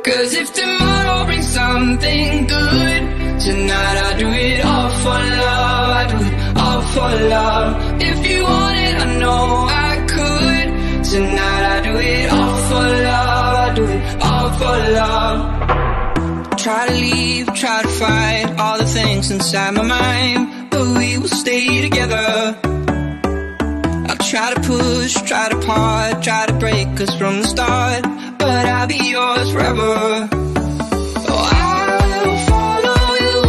Cause if tomorrow brings something good, tonight I do it all for love, I do it all for love. If you want it, I know I could. Tonight I do it all for love, I do it all for love. Try to leave, try to fight all the things inside my mind, but we will stay together. I'll try to push, try to part, try to break us from the start, but I'll be yours forever. Oh, I'll follow you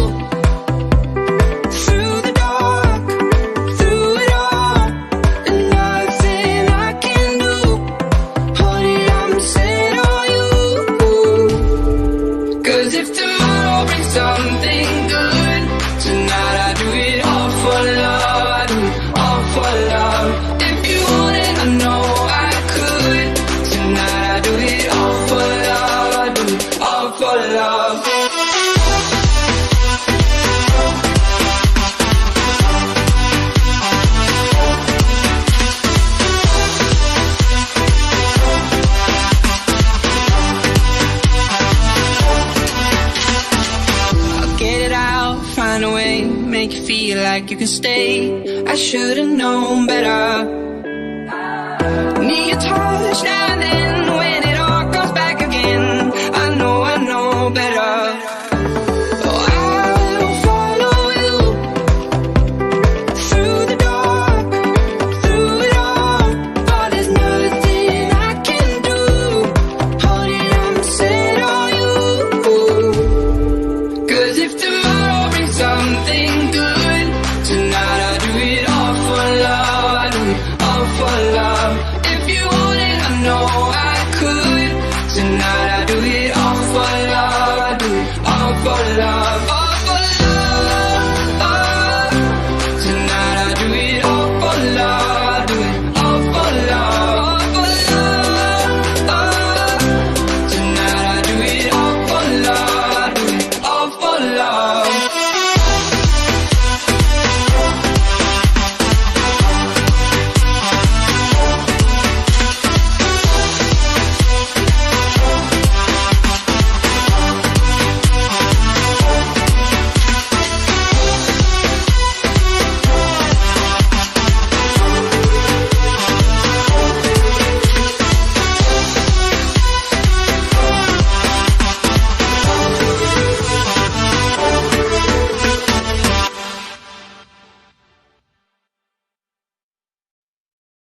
through the dark, through it all, and nothing I can do. Honey, I'm set on you. Cause if tomorrow brings something good, tonight I do it all for love, I do it all for love. If you want it, I know I could. Tonight I do it all for love, I do it all for love. I'll get it out, find a way, make you feel like you can stay. I should've known better. Need your touch now.